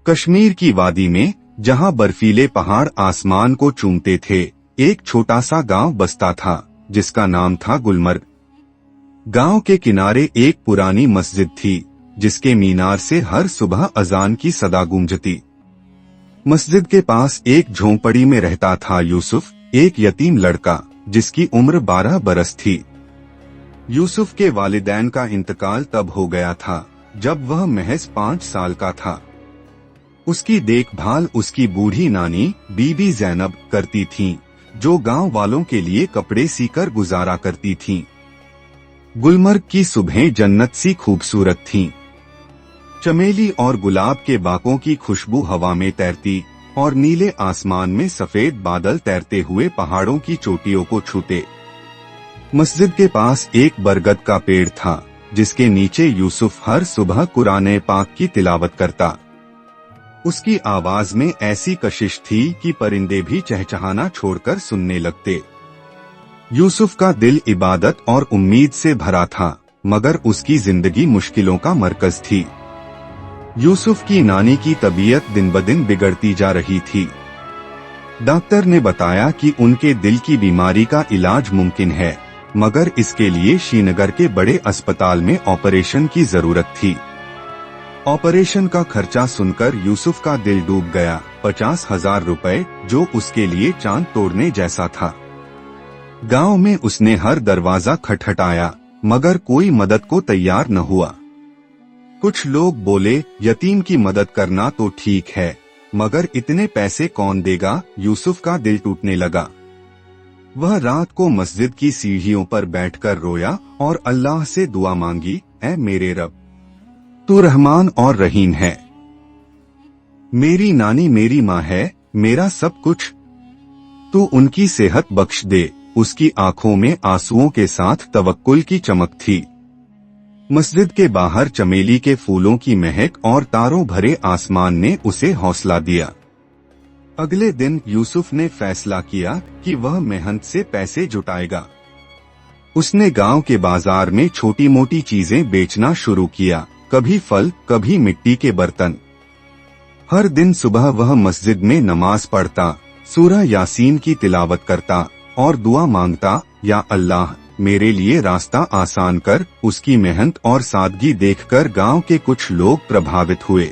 कश्मीर की वादी में, जहां बर्फीले पहाड़ आसमान को चूमते थे, एक छोटा सा गांव बसता था जिसका नाम था गुलमर्ग। गांव के किनारे एक पुरानी मस्जिद थी जिसके मीनार से हर सुबह अजान की सदा गूंजती। मस्जिद के पास एक झोंपड़ी में रहता था यूसुफ, एक यतीम लड़का जिसकी उम्र 12 बरस थी। यूसुफ के वालिदैन का इंतकाल तब हो गया था जब वह महज 5 साल का था। उसकी देखभाल उसकी बूढ़ी नानी बीबी जैनब करती थीं, जो गांव वालों के लिए कपड़े सीकर गुजारा करती थीं। गुलमर्ग की सुबहें जन्नत सी खूबसूरत थीं। चमेली और गुलाब के बागों की खुशबू हवा में तैरती और नीले आसमान में सफेद बादल तैरते हुए पहाड़ों की चोटियों को छूते। मस्जिद के पास एक बरगद का पेड़ था जिसके नीचे यूसुफ हर सुबह कुरान पाक की तिलावत करता। उसकी आवाज में ऐसी कशिश थी कि परिंदे भी चहचहाना छोड़कर सुनने लगते। यूसुफ का दिल इबादत और उम्मीद से भरा था, मगर उसकी जिंदगी मुश्किलों का मरकज थी। यूसुफ की नानी की तबीयत दिन ब दिन बिगड़ती जा रही थी। डॉक्टर ने बताया कि उनके दिल की बीमारी का इलाज मुमकिन है, मगर इसके लिए श्रीनगर के बड़े अस्पताल में ऑपरेशन की जरूरत थी। ऑपरेशन का खर्चा सुनकर यूसुफ का दिल डूब गया। 50,000 रुपए, जो उसके लिए चांद तोड़ने जैसा था। गांव में उसने हर दरवाजा खटखटाया, मगर कोई मदद को तैयार न हुआ। कुछ लोग बोले, यतीम की मदद करना तो ठीक है, मगर इतने पैसे कौन देगा। यूसुफ का दिल टूटने लगा। वह रात को मस्जिद की सीढ़ियों पर बैठकर रोया और अल्लाह से दुआ मांगी, ऐ मेरे रब, तू रहमान और रहीम है। मेरी नानी मेरी माँ है, मेरा सब कुछ। तू उनकी सेहत बख्श दे। उसकी आंखों में आंसुओं के साथ तवक्कुल की चमक थी। मस्जिद के बाहर चमेली के फूलों की महक और तारों भरे आसमान ने उसे हौसला दिया। अगले दिन यूसुफ ने फैसला किया कि वह मेहनत से पैसे जुटाएगा। उसने गांव के बाजार में छोटी मोटी चीजें बेचना शुरू किया, कभी फल, कभी मिट्टी के बर्तन। हर दिन सुबह वह मस्जिद में नमाज पढ़ता, सूरह यासीन की तिलावत करता और दुआ मांगता, या अल्लाह, मेरे लिए रास्ता आसान कर। उसकी मेहनत और सादगी देखकर गांव के कुछ लोग प्रभावित हुए।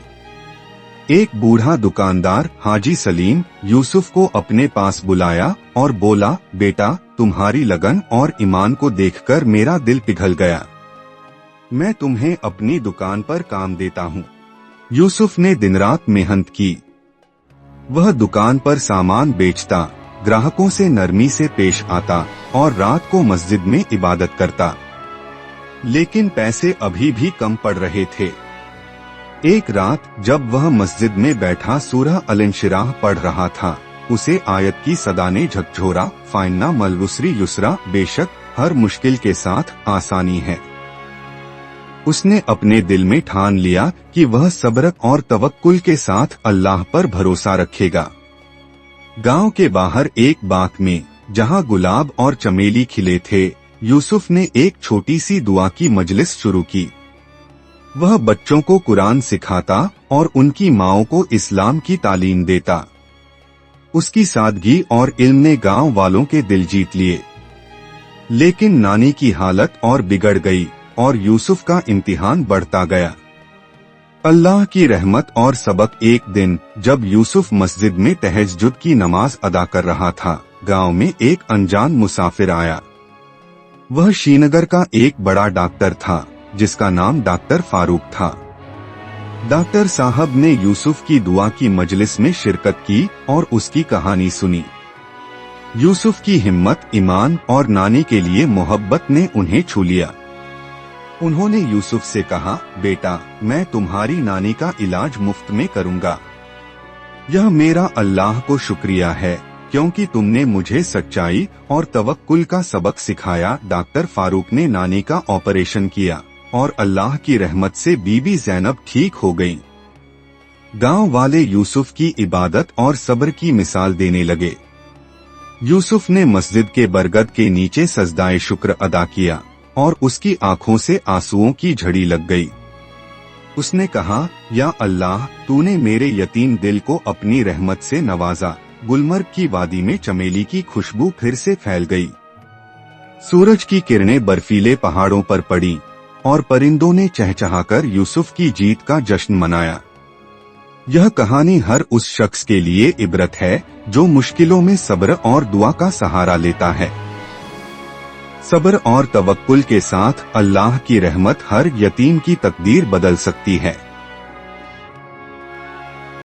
एक बूढ़ा दुकानदार हाजी सलीम यूसुफ को अपने पास बुलाया और बोला, बेटा, तुम्हारी लगन और ईमान को देखकर मेरा दिल पिघल गया। मैं तुम्हें अपनी दुकान पर काम देता हूँ। यूसुफ ने दिन रात मेहनत की। वह दुकान पर सामान बेचता, ग्राहकों से नरमी से पेश आता और रात को मस्जिद में इबादत करता। लेकिन पैसे अभी भी कम पड़ रहे थे। एक रात जब वह मस्जिद में बैठा सूरह अल-इंशिराह पढ़ रहा था, उसे आयत की सदा ने झकझोरा, फाइन्ना मल-उसरी युसरा, बेशक हर मुश्किल के साथ आसानी है। उसने अपने दिल में ठान लिया कि वह सब्र और तवक्कुल के साथ अल्लाह पर भरोसा रखेगा। गांव के बाहर एक बाग में, जहां गुलाब और चमेली खिले थे, यूसुफ ने एक छोटी सी दुआ की मजलिस शुरू की। वह बच्चों को कुरान सिखाता और उनकी माँओं को इस्लाम की तालीम देता। उसकी सादगी और इल्म ने गांव वालों के दिल जीत लिए। लेकिन नानी की हालत और बिगड़ गई और यूसुफ का इम्तिहान बढ़ता गया। अल्लाह की रहमत और सबक। एक दिन जब यूसुफ मस्जिद में तहज्जुद की नमाज अदा कर रहा था, गांव में एक अनजान मुसाफिर आया। वह श्रीनगर का एक बड़ा डॉक्टर था जिसका नाम डॉक्टर फारूक था। डॉक्टर साहब ने यूसुफ की दुआ की मजलिस में शिरकत की और उसकी कहानी सुनी। यूसुफ की हिम्मत, ईमान और नानी के लिए मोहब्बत ने उन्हें छू लिया। उन्होंने यूसुफ से कहा, बेटा, मैं तुम्हारी नानी का इलाज मुफ्त में करूंगा। यह मेरा अल्लाह को शुक्रिया है क्योंकि तुमने मुझे सच्चाई और तवक्कुल का सबक सिखाया। डॉक्टर फारूक ने नानी का ऑपरेशन किया और अल्लाह की रहमत से बीबी जैनब ठीक हो गईं। गांव वाले यूसुफ की इबादत और सब्र की मिसाल देने लगे। यूसुफ ने मस्जिद के बरगद के नीचे सजदाए शुक्र अदा किया और उसकी आंखों से आंसुओं की झड़ी लग गई। उसने कहा, या अल्लाह, तूने मेरे यतीम दिल को अपनी रहमत से नवाजा। गुलमर्ग की वादी में चमेली की खुशबू फिर से फैल गई। सूरज की किरणें बर्फीले पहाड़ों पर पड़ी और परिंदों ने चहचहाकर यूसुफ की जीत का जश्न मनाया। यह कहानी हर उस शख्स के लिए इबरत है जो मुश्किलों में सब्र और दुआ का सहारा लेता है। सब्र और तवक्कुल के साथ अल्लाह की रहमत हर यतीम की तकदीर बदल सकती है।